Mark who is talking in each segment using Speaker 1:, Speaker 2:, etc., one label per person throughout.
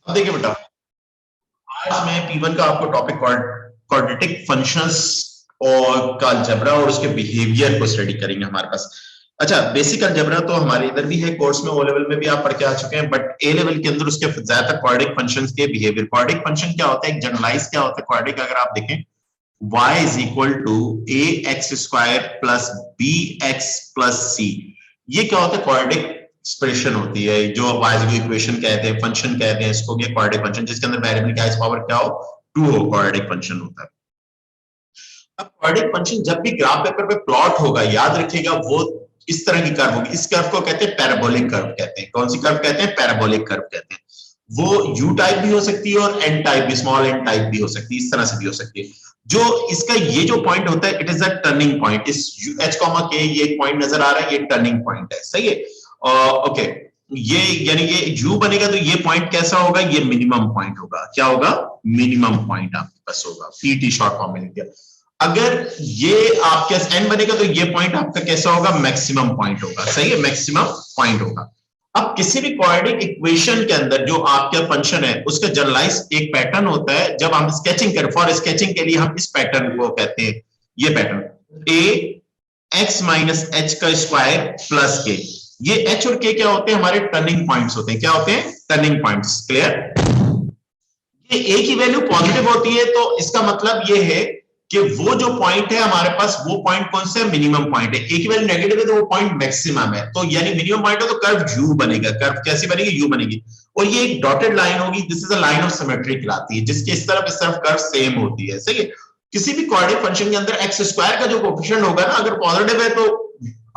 Speaker 1: अब देखिए बेटा, आज मैं P1 का आपको टॉपिक क्वाड्रेटिक फंक्शंस और का अलजेब्रा और उसके बिहेवियर को स्टडी करेंगे हमारे पास। अच्छा, बेसिक अलजेब्रा तो हमारे इधर भी है कोर्स में, ओ लेवल में भी आप पढ़ के आ चुके हैं, बट ए लेवल के अंदर उसके ज्यादातर क्वाड्रेटिक फंक्शंस के बिहेवियर। क्वाड्रेटिक फंक्शन क्या होता है, एक जनरलाइज क्या होता है क्वाड्रेटिक, अगर आप देखें y is equal to ax square plus bx plus c, ये क्या होता है, क्वाड्रेटिक एक्सप्रेशन होती है जो y इक्वेशन कहते हैं, फंक्शन कहते हैं इसको, ये क्वाड्रेटिक फंक्शन जिसके अंदर वेरिएबल क्या इस पावर क्या हो 2 हो, क्वाड्रेटिक फंक्शन होता है। अब क्वाड्रेटिक फंक्शन जब भी ग्राफ पेपर पे प्लॉट होगा, याद रखिएगा वो इस तरह की कर्व होगी। इस कर्व को कहते हैं पैराबोलिक कर्व कहते हैं। कौन सी कर्व कहते हैं, पैराबोलिक कर्व कहते हैं। वो यू टाइप भी हो सकती है और एन टाइप भी, स्मॉल एन टाइप भी हो सकती है, इस तरह से भी हो सकती है। जो इसका ये जो पॉइंट होता है, it is a turning point. इस एच कॉमा के ये एक पॉइंट नजर आ रहा है, ये टर्निंग पॉइंट है, सही है। ओके, ये यानी ये यू बनेगा तो ये पॉइंट कैसा होगा, ये मिनिमम पॉइंट होगा। क्या होगा, मिनिमम पॉइंट आपके पास होगा, पीटी शॉर्ट फॉर्म में लिख दिया। अगर ये आपके पास एन बनेगा तो ये पॉइंट आपका कैसा होगा, मैक्सिमम पॉइंट होगा, सही है, मैक्सिमम पॉइंट होगा। अब किसी भी क्वाड्रेटिक इक्वेशन के अंदर जो आपका फंक्शन है उसका जनरलाइज एक पैटर्न होता है। जब हम स्केचिंग करें, फॉर स्केचिंग के लिए हम इस पैटर्न को कहते हैं, ये pattern a x minus H का स्क्वायर प्लस के। ये h और k क्या होते हैं, हमारे टर्निंग पॉइंट्स होते हैं। क्या होते हैं, टर्निंग पॉइंट्स। क्लियर। ये a की वैल्यू पॉजिटिव होती है तो इसका मतलब ये है कि वो जो पॉइंट है हमारे पास, वो पॉइंट कौन सा है, मिनिमम पॉइंट है। a की वैल्यू नेगेटिव है तो वो पॉइंट मैक्सिमम है, तो यानी मिनिमम पॉइंट है तो कर्व u बनेगा। कर्व कैसी बनेगी, u बनेगी। और ये एक डॉटेड लाइन होगी, this is a line of symmetry कहलाती है, जिसके इस तरफ कर्व सेम होती है, सही है। किसी भी क्वाड्रेटिक फंक्शन के अंदर एक्स स्क्वायर का जो कोएफिशिएंट होगा ना, अगर पॉजिटिव है तो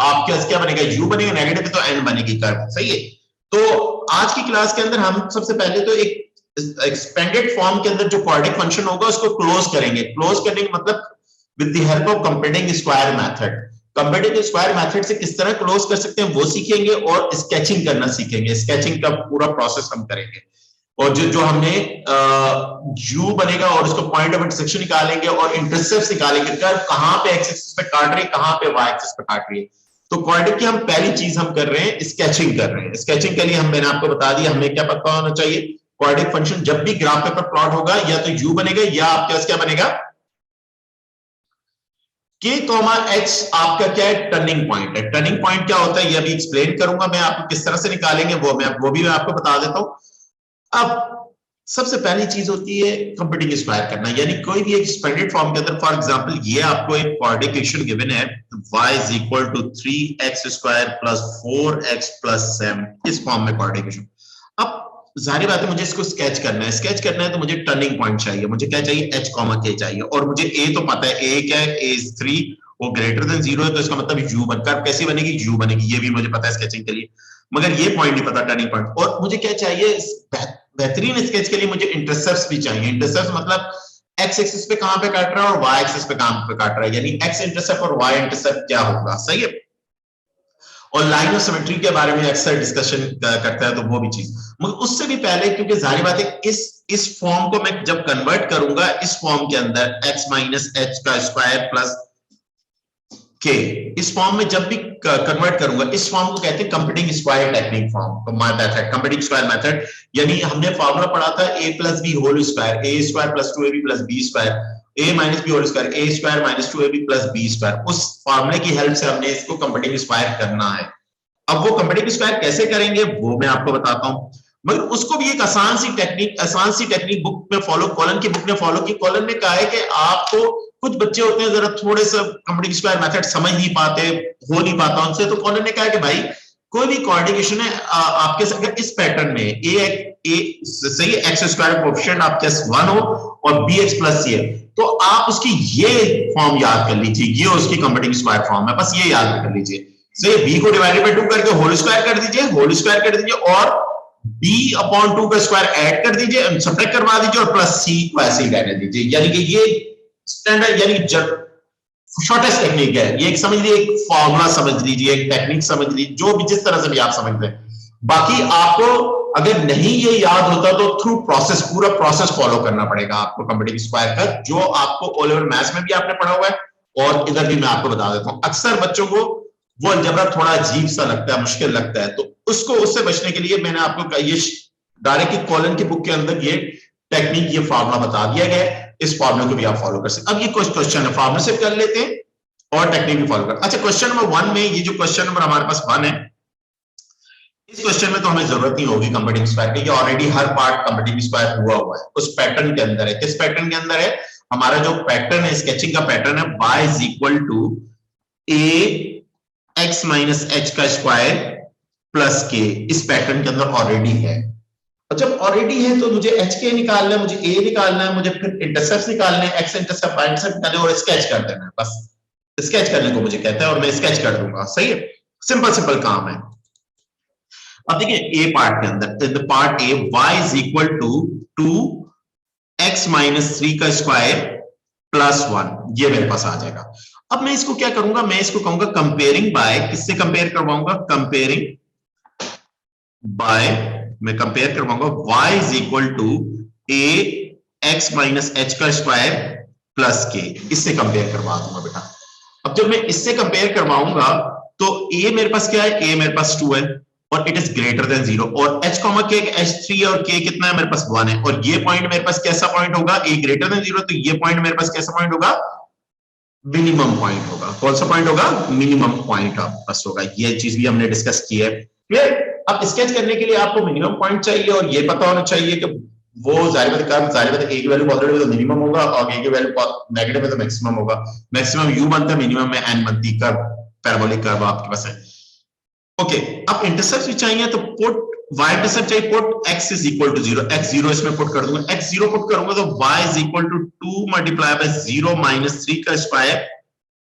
Speaker 1: आपके पास क्या बनेगा, u बनेगा, नेगेटिव है तो n बनेगी कर्व, सही है। तो आज की क्लास के अंदर हम सबसे पहले तो एक एक्सपेंडेड फॉर्म के अंदर जो क्वाड्रेटिक फंक्शन होगा उसको क्लोज करेंगे। क्लोज करने का मतलब with the help of computing square method. Computing square method से किस तरह क्लोज कर सकते हैं वो सीखेंगे, और स्केचिंग करना सीखेंगे। स्केचिंग का पूरा प्रोसेस हम करेंगे, और जो हमने यू बनेगा और उसको पॉइंट ऑफ इंटरसेक्शन निकालेंगे और इंटरसेप्ट निकालेंगे, कर्व कहां पे एक्स एक्सिस पे काट रही है, कहां पे वाई एक्सिस पे काट रही है। तो क्वाड्रेटिक की हम पहली चीज हम कर रहे हैं, स्केचिंग कर रहे हैं। स्केचिंग के लिए मैंने आपको बता दिया हमें क्या पता होना चाहिए। क्वाड्रेटिक फंक्शन जब भी ग्राफ पेपर प्लॉट होगा, या तो यू बनेगा या आपके पास क्या बनेगा, k, h आपका क्या है, टर्निंग पॉइंट है। टर्निंग पॉइंट क्या होता है ये अभी एक्सप्लेन करूंगा मैं आपको, किस तरह से निकालेंगे वो भी मैं आपको बता देता हूं। अब सबसे पहली चीज होती है कंप्यूटिंग स्क्वायर करना, यानी कोई भी एक एक्सपेंडेड फॉर्म के अंदर, फॉर एग्जांपल ये आपको एक क्वाड्रेटिक इक्वेशन गिवन है, y is equal to 3x square plus 4x plus 7, इस फॉर्म में क्वाड्रेटिक इक्वेशन। अब जाहिर बात है मुझे इसको स्केच करना है। स्केच करना है तो मुझे टर्निंग पॉइंट चाहिए, मुझे क्या चाहिए, h कॉमा k चाहिए, और मुझे a तो पता है, a क्या है, a is 3, वो ग्रेटर देन 0 है, तो इसका मतलब u बनकर कैसी बनेगी, u बनेगी, ये भी मुझे पता है स्केचिंग के लिए। मगर ये पॉइंट नहीं पता, टर्निंग पॉइंट। और मुझे क्या चाहिए, बेहतरीन स्केच के लिए मुझे इंटरसेप्ट्स भी चाहिए। इंटरसेप्ट मतलब x एक्सिस पे कहां पे काट रहा है और y एक्सिस पे कहां पे काट रहा है, यानी x इंटरसेप्ट और y इंटरसेप्ट क्या होगा, सही है। और लाइन ऑफ सिमेट्री के बारे में अक्सर डिस्कशन करता है, तो वो भी चीज। मगर उससे भी पहले, क्योंकि जाहिर बात है इस फॉर्म को मैं जब कन्वर्ट करूंगा, इस फॉर्म के अंदर x माइनस एच का स्क्वायर प्लस के, इस फॉर्म में जब भी कन्वर्ट करूंगा, इस फॉर्म को कहते हैं computing square technique form, method, computing square method. यानी हमने फॉर्मूला पढ़ा था a plus B whole square, A square plus 2ab plus B square, a minus B whole square, A square minus 2ab plus B square. उस फॉर्मूले की help से हमने इसको कंप्यूटिंग स्क्वायर करना है। अब वो कंप्यूटिंग स्क्वायर कैसे करेंगे वो मैं आपको बताता हूं, मगर उसको भी एक आसान सी टेक्निक बुक में फॉलो, कॉलन की बुक में फॉलो की। कॉलन ने कहा है कि आपको, कुछ बच्चे होते हैं जरा थोड़े से कंप्यूटिंग स्क्वायर मेथड समझ नहीं पाते, हो नहीं पाता उनसे, तो कॉलन ने कहा है कि भाई कोई भी कोऑर्डिनेशन है आपके अगर इस पैटर्न में ए सही एक्स स्क्वायर कोएफिशिएंट आपके 1 हो और बी एक्स प्लस सी है, तो आप उसकी ये फॉर्म याद कर लीजिए, ये उसकी कंप्यूटिंग स्क्वायर फॉर्म है, बस ये याद कर लीजिए। सही, बी को डिवाइडेड बाय 2 करके होल स्क्वायर कर दीजिए, और b अपॉन 2 का स्क्वायर ऐड कर दीजिए, सब्ट्रैक्ट करवा दीजिए, और प्लस c को ऐसे ही रहने दीजिए। यानी कि ये स्टैंडर्ड, यानी शॉर्टेस्ट टेक्निक है ये। एक समझ लीजिए, एक फॉर्मूला समझ लीजिए, एक टेक्निक समझ लीजिए, जो भी जिस तरह से भी आप समझते हैं। बाकी आपको अगर नहीं ये याद होता तो थ्रू प्रोसेस, पूरा प्रोसेस फॉलो करना पड़ेगा आपको कंप्यूटिंग स्क्वायर का, जो आपको ओ लेवल मैथ्स में भी आपने पढ़ा हुआ है, और इधर भी मैं आपको बता देता हूं। अक्सर बच्चों को वो अलजेब्रा थोड़ा अजीब सा लगता है, मुश्किल लगता है, तो उससे बचने के लिए मैंने आपको ये डायरेक्ट कॉलन की बुक के अंदर ये टेक्निक, ये फार्मूला बता दिया गया है, इस फार्मूले को भी आप फॉलो कर सकते। अब ये कुछ क्वेश्चन है, फार्मूले से कर लेते हैं और टेक्निक भी फॉलो कर। अच्छा, क्वेश्चन नंबर 1 में, ये जो क्वेश्चन नंबर हमारे पास 1 है, इस क्वेश्चन में तो हमें जरूरत नहीं होगी कंप्यूटिंग स्क्वायर की, ऑलरेडी हर पार्ट कंप्यूटिंग स्क्वायर हुआ हुआ है, उस पैटर्न के अंदर है। किस पैटर्न के अंदर है? हमारा जो पैटर्न है, स्केचिंग का पैटर्न है, y is equal to a x minus H का स्क्वायर प्लस k, इस पैटर्न के अंदर ऑलरेडी है। और जब ऑलरेडी है तो मुझे एच के निकालना है, मुझे a निकालना है, मुझे फिर इंटरसेप्ट निकालने हैं, x इंटरसेप्ट y इंटरसेप्ट निकालने और स्केच कर देना है, बस स्केच करने को मुझे कहता है और मैं स्केच कर दूंगा। सही है, सिंपल सिंपल काम है। अब देखिए ए पार्ट के अंदर, part A, y is equal to 2x minus 3 का स्क्वायर प्लस 1, ये मेरे पास आ जाएगा। अब मैं इसको क्या करूंगा, मैं इसको कहूंगा कंपेयरिंग बाय, किससे कंपेयर करवाऊंगा? कंपेयरिंग बाय, मैं कंपेयर करवाऊंगा y is equal to a x minus H का स्क्वायर प्लस k, इससे कंपेयर करवा दूंगा बेटा। अब जब मैं इससे कंपेयर करवाऊंगा तो a मेरे पास क्या है? a मेरे पास 2 है और इट इज ग्रेटर देन 0, और h k, h3 और k कितना है? मेरे पास 1 है, और ये पॉइंट मेरे पास कैसा पॉइंट होगा? a ग्रेटर देन 0, तो ये पॉइंट मेरे पास कैसा पॉइंट होगा? मिनिमम पॉइंट होगा। कौन सा पॉइंट होगा? मिनिमम पॉइंट बस होगा। ये चीज भी हमने डिस्कस की है। क्लियर? अब स्केच करने के लिए आपको मिनिमम पॉइंट चाहिए और ये पता होना चाहिए कि वो जाहिर बात ए की वैल्यू पॉजिटिव है तो मिनिमम होगा और ए की वैल्यू नेगेटिव है तो मैक्सिमम होगा। मैक्सिमम यू बनता है, मिनिमम में एन बनती, कर्व, पैराबोलिक कर्व आपके पास है। ओके, अब इंटरसेप्ट भी चाहिए तो पुट y इंटरसेप्ट चाहिए, put x is equal to 0, x 0 इसमें पुट कर दूंगा, x 0 पुट करूंगा तो y is equal to 2 multiply by 0 minus 3 का स्क्वायर,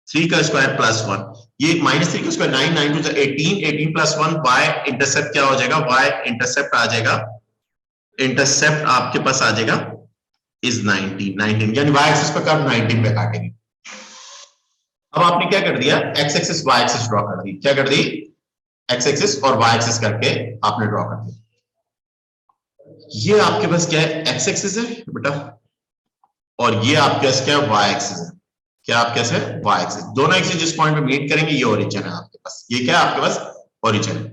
Speaker 1: 3 का स्क्वायर प्लस 1, ये माइनस 3 का square 9, 9 two 18, 18 plus 1, y intercept क्या हो जाएगा? y इंटरसेप्ट आ जाएगा, इंटरसेप्ट आपके पास आ जाएगा इज 19, 19 यानी y एक्सिस पर कर्व 19 पे काटेंगे। अब आपने क्या कर दिया? x axis y axis draw कर दी, क्या कर दी? x एक्सिस और y एक्सिस करके आपने ड्रॉ कर दिया। ये आपके पास क्या है? x एक्सिस है बेटा, और ये आपके पास क्या है? y एक्सिस है। क्या आपके पास है? y axis. दोनों एक्सिस जिस पॉइंट पे मीट करेंगे ये ओरिजिन है आपके पास। ये क्या है आपके पास? ओरिजिन।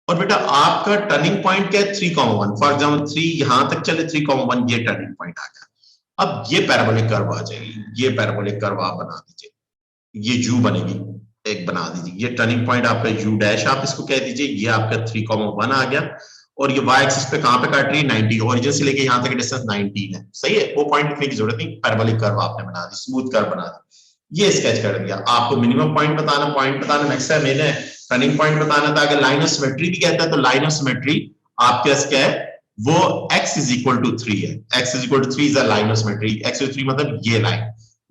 Speaker 1: और बेटा आपका टर्निंग पॉइंट क्या है? 3,1, फॉर एग्जाम्पल 3 यहां तक चले, 3,1 ये टर्निंग पॉइंट आ गया। अब ये पैराबोलिक कर्व आ जाएगी, ये पैराबोलिक कर्व आप बना दीजिए, ये u बनेगी, एक बना दीजिए, ये टर्निंग पॉइंट आपका u डैश आप इसको कह दीजिए, ये आपका 3,1 आ गया, और ये y एक्सिस पे कहां पे काट रही है? 90, ओरिजिन से लेके यहां तक डिस्टेंस 19 है। सही है, वो पॉइंट लिखने की जरूरत नहीं, पैराबोलिक कर्व आपने बना दी, स्मूथ कर्व बना दी, ये स्केच कर दिया। आपको मिनिमम पॉइंट बताना, नेक्स्ट टाइम मैंने टर्निंग पॉइंट बताना था। अगर लाइन ऑफ सिमेट्री भी कहता है तो लाइन ऑफ सिमेट्री आपके पास क्या है? वो x इज इक्वल टू 3 है, x is equal to 3 is a line of symmetry, x is 3 मतलब ये लाइन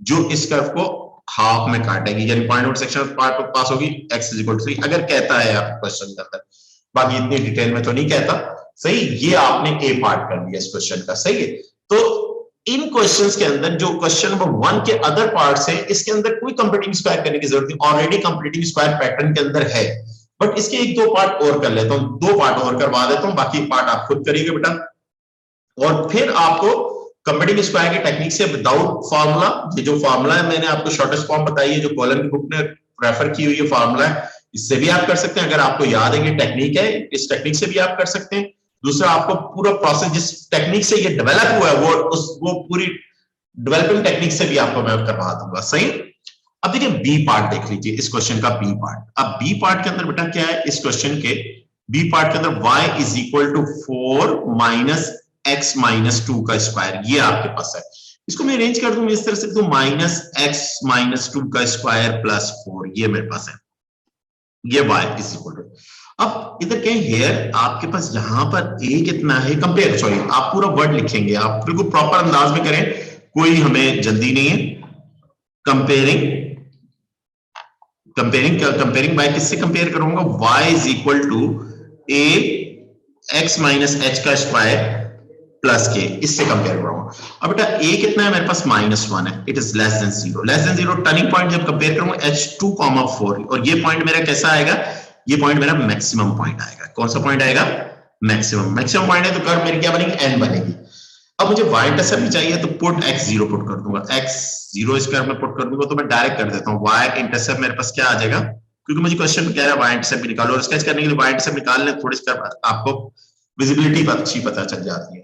Speaker 1: जो इस कर्व को हाफ में काटेगी, यानी पॉइंट आउट सेक्शन पार्ट पर पास होगी, x इज इक्वल टू 3 अगर कहता है आप क्वेश्चन के अंदर, बाकी इतनी डिटेल में तो नहीं कहता। सही, ये आपने ए पार्ट कर लिया इस क्वेश्चन का। सही है, तो इन क्वेश्चंस के अंदर जो क्वेश्चन नंबर 1 के अदर पार्ट्स है, इसके अंदर कोई कंप्यूटिंग स्क्वायर करने की जरूरत नहीं, ऑलरेडी कंप्यूटिंग स्क्वायर पैटर्न के अंदर है, बट इसके एक दो पार्ट और कर लेता हूं, 2 पार्ट और करवा देता हूं, बाकी पार्ट आप खुद करिएगा बेटा। और फिर आपको कंप्यूटिंग स्क्वायर की टेक्निक से विदाउट फार्मूला, ये जो फार्मूला है मैंने आपको शॉर्टेस्ट फॉर्म बताई है, जो कॉलन की बुक ने रेफर की हुई है फार्मूला है, इससे भी आप कर सकते हैं। अगर आपको याद है कि टेक्निक है, इस टेक्निक से भी आप कर सकते हैं। दूसरा, आपको पूरा प्रोसेस जिस टेक्निक से ये डेवलप हुआ है वो पूरी डेवलपिंग टेक्निक से भी आपको मैं करवा दूंगा। सही। अब देखिए बी पार्ट देख लीजिए, इस क्वेश्चन का बी पार्ट। अब बी पार्ट के अंदर बेटा क्या है? इस क्वेश्चन के बी पार्ट के अंदर y is equal to 4 minus x minus 2 का स्क्वायर, ये आपके पास है। इसको मैं अरेंज कर दूं इस तरह से, तो माइनस x माइनस 2 का स्क्वायर प्लस 4, ये मेरे पास है, ये y इज इक्वल टू। अब इधर कहीं हेयर आपके पास यहां पर a कितना है? कंपेयर, सॉरी आप पूरा वर्ड लिखेंगे, आप बिल्कुल प्रॉपर अंदाज में करें, कोई हमें जल्दी नहीं है। कंपेयरिंग बाय किससे कंपेयर करूंगा? y is equal to a x minus H का स्क्वायर प्लस के, इससे कंपेयर करूंगा। अब बेटा a कितना है मेरे पास? -1 है, it is less than 0, less than 0 turning point जब कंपेयर करूंगा h2, 4, और ये पॉइंट मेरा कैसा आएगा? ये पॉइंट मेरा मैक्सिमम पॉइंट आएगा। कौन सा पॉइंट आएगा? मैक्सिमम पॉइंट है, तो कर्व मेरी क्या बनेगी? n बनेगी। अब मुझे y इंटरसेप्ट भी चाहिए, तो पुट x0 पुट कर दूंगा, x0 स्क्वायर में पुट कर दूंगा, तो मैं डायरेक्ट कर देता हूं, y इंटरसेप्ट मेरे पास क्या आ जाएगा? क्योंकि मुझे क्वेश्चन में कह रहा है y इंटरसेप्ट भी निकालो, और स्केच करने के लिए y इंटरसेप्ट निकालने थोड़ी सी आपको विजिबिलिटी अच्छी पता चल जाती है।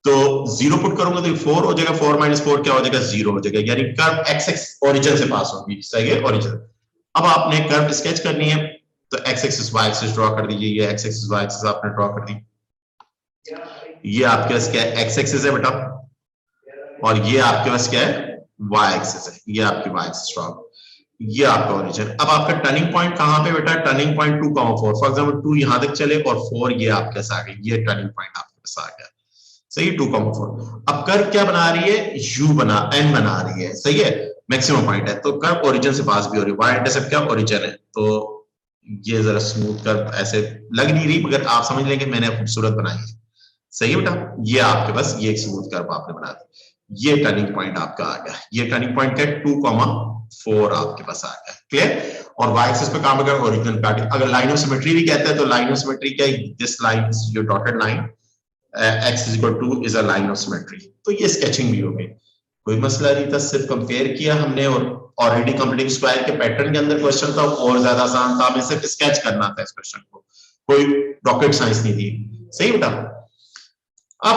Speaker 1: तो 0 पुट करूंगा तो 4 हो जाएगा, 4 माइनस 4 क्या हो जाएगा, 0 हो जाएगा, यानी कर्व एक्स एक्स ओरिजिन से पास होगी, सही है, ओरिजिन। अब आपने कर्व स्केच करनी है, तो X axis Y axis draw कर दीजिए, ये एक्स एक्सिस वाई एक्सिस आपने ड्रॉ कर दी, ये आपके पास क्या है, एक्स एक्सिस है बेटा, और ये आपके पास क्या है, वाई एक्सिस है, ये आपकी वाई एक्सिस ड्रॉ, ये आपका ओरिजिन। अब आपका टर्निंग पॉइंट कहां पे बेटा, टर्निंग पॉइंट 2,4, फॉर एग्जांपल 2 यहां तक चले और 4 ये आपके पास आ गई, ये टर्निंग पॉइंट आपके पास आ गया, सही, 2,4। अब कर्व क्या बना रही है, यू बना, एन बना रही है, सही है, मैक्सिमम पॉइंट है, तो कर्व ओरिजिन से पास भी हो रही है, वाई इंटरसेप्ट क्या, ओरिजिन है, तो ये जरा स्मूथ कर्व ऐसे लग नहीं रही, मगर आप समझ लेंगे मैंने खूबसूरत बनाई है, सही है बेटा, ये आपके पास ये एक स्मूथ कर्व आपने बना दी, ये टर्निंग पॉइंट आपका आ गया, ये टर्निंग पॉइंट क्या है, 2,4 आपके पास आ गया, क्लियर। और वाई एक्सिस पे काम अगर ओरिजिनल काटे, अगर लाइन ऑफ सिमेट्री भी कहते हैं तो लाइन ऑफ सिमेट्री क्या है, this line is your dotted line, x is equal to is a line of symmetry, तो ये स्केचिंग भी हो गई, कोई मसला नहीं था, सिर्फ कंपेयर किया हमने, और ऑलरेडी कंप्लीटिंग स्क्वायर के पैटर्न के अंदर क्वेश्चन था, और ज्यादा आसान था, हमें सिर्फ स्केच करना था इस क्वेश्चन को, कोई रॉकेट साइंस नहीं थी, सही बेटा। अब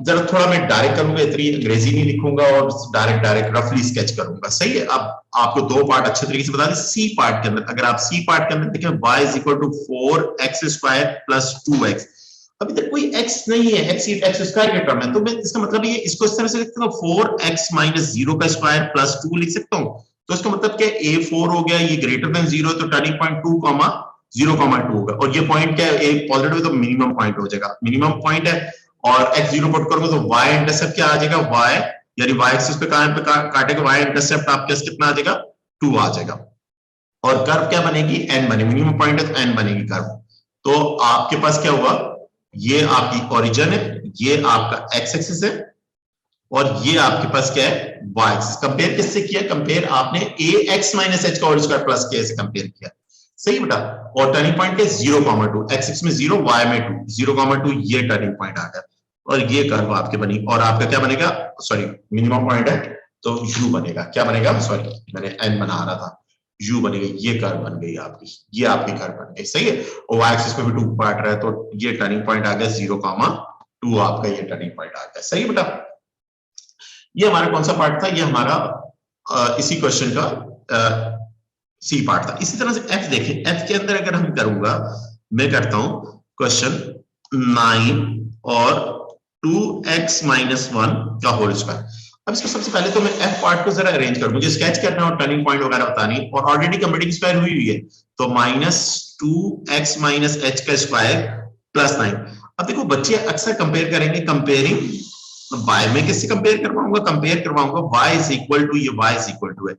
Speaker 1: जरा थोड़ा मैं डायरेक्ट करूंगा, इतनी अंग्रेजी नहीं लिखूंगा, और डायरेक्ट रफली स्केच करूंगा, सही है। अब आपको दो पार्ट अच्छे तरीके से बता दें, सी पार्ट के अंदर, अगर आप सी पार्ट के अंदर देखें, y is equal to 4x² plus 2x, अभी तक कोई x नहीं है, x स्क्वायर के टर्म है, तो मैं इसका मतलब ये इसको इस तरह से लिखता हूं, 4x minus 0 का स्क्वायर प्लस 2 लिख सकता हूं, तो इसका मतलब क्या, a 4 हो गया, ये ग्रेटर देन 0, तो टर्निंग पॉइंट 2,0,2 होगा, और ये पॉइंट क्या है, a पॉजिटिव है तो मिनिमम पॉइंट हो जाएगा, मिनिमम पॉइंट है, और x 0 पुट करूंगा तो y इंटरसेप्ट क्या आ जाएगा, y, यानी y एक्सिस पे काटेगा, y इंटरसेप्ट आपके पास कितना आ जाएगा, 2 आ जाएगा, और कर्व क्या बनेगी, n बनेगी, मिनिमम पॉइंट है तो n बनेगी कर्व, तो आपके पास क्या हुआ, ये आपकी ओरिजिन है, ये आपका x एक्सिस है, और ये आपके पास क्या है, y एक्सिस। कंपेयर किससे किया, कंपेयर आपने ax minus h का होल स्क्वायर प्लस k से कंपेयर किया, सही बेटा, और टर्निंग पॉइंट क्या, 0,2, x एक्सिस में 0, y में 2, 0,2 ये टर्निंग पॉइंट आ गया, और ये कर्व आपके बनी, और आपका क्या बनेगा, सॉरी मिनिमम पॉइंट है तो u बनेगा, क्या बनेगा, सॉरी मैंने n बना रहा था, u बनेगा, ये कर्व बन गई आपकी, ये आपकी कर्व बन गई, सही है, और y एक्सिस पे भी 2 काट रहा है, तो ये टर्निंग पॉइंट आ गया 0,2 आपका, ये टर्निंग पॉइंट आ गया, सही है बेटा। ये हमारा कौन सा पार्ट था, ये हमारा इसी क्वेश्चन का सी पार्ट था। इसी तरह से f देखें, f के अंदर अगर हम करूंगा, मैं करता हूं क्वेश्चन 9 और 2x minus 1 का होल स्क्वायर। अब इसको सबसे पहले तो मैं f पार्ट को जरा अरेंज करूं, मुझे स्केच करना है और टर्निंग पॉइंट वगैरह बतानी, और ऑलरेडी कंप्लीटिंग स्क्वायर हुई है, तो -2x minus h का स्क्वायर प्लस 9। अब देखो बच्चे अक्सर कंपेयर करेंगे, कंपेयरिंग y में किससे कंपेयर करवाऊंगा, कंपेयर करवाऊंगा y इज इक्वल टू, ये y इज इक्वल टू है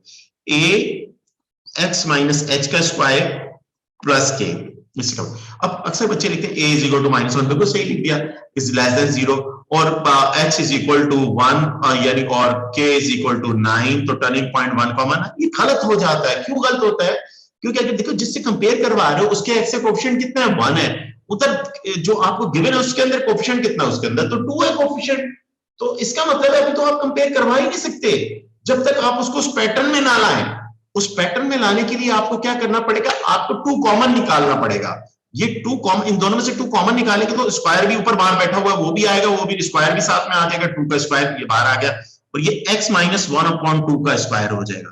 Speaker 1: ax minus h का स्क्वायर प्लस k, इसका। अब अक्सर बच्चे लिखते हैं a इज इक्वल टू -1, बिल्कुल सही लिख दिया, इज लेस देन 0, और h इज इक्वल टू 1, यानी और k इज इक्वल टू 9, तो टर्निंग पॉइंट 1,9, ये गलत हो जाता है। क्यों गलत होता है, क्योंकि अगर देखो जिससे कंपेयर करवा रहे हो उसके x से कोएफिशिएंट कितना है, 1 है, उधर जो आपको गिवन है उसके अंदर कोएफिशिएंट कितना है, उसके अंदर तो 2 है कोएफिशिएंट, तो इसका मतलब है अभी तो आप कंपेयर करवा ही नहीं सकते जब तक आप उसको उस पैटर्न में ना लाएं। उस पैटर्न में लाने के लिए आपको क्या करना पड़ेगा, आपको 2 कॉमन निकालना पड़ेगा, ये 2 कॉमन, इन दोनों में से 2 कॉमन निकालेंगे तो स्क्वायर भी ऊपर बाहर बैठा हुआ है वो भी आएगा, वो भी स्क्वायर भी साथ में आ जाएगा, 2 का स्क्वायर ये बाहर आ गया, और ये x minus 1/2 का स्क्वायर हो जाएगा।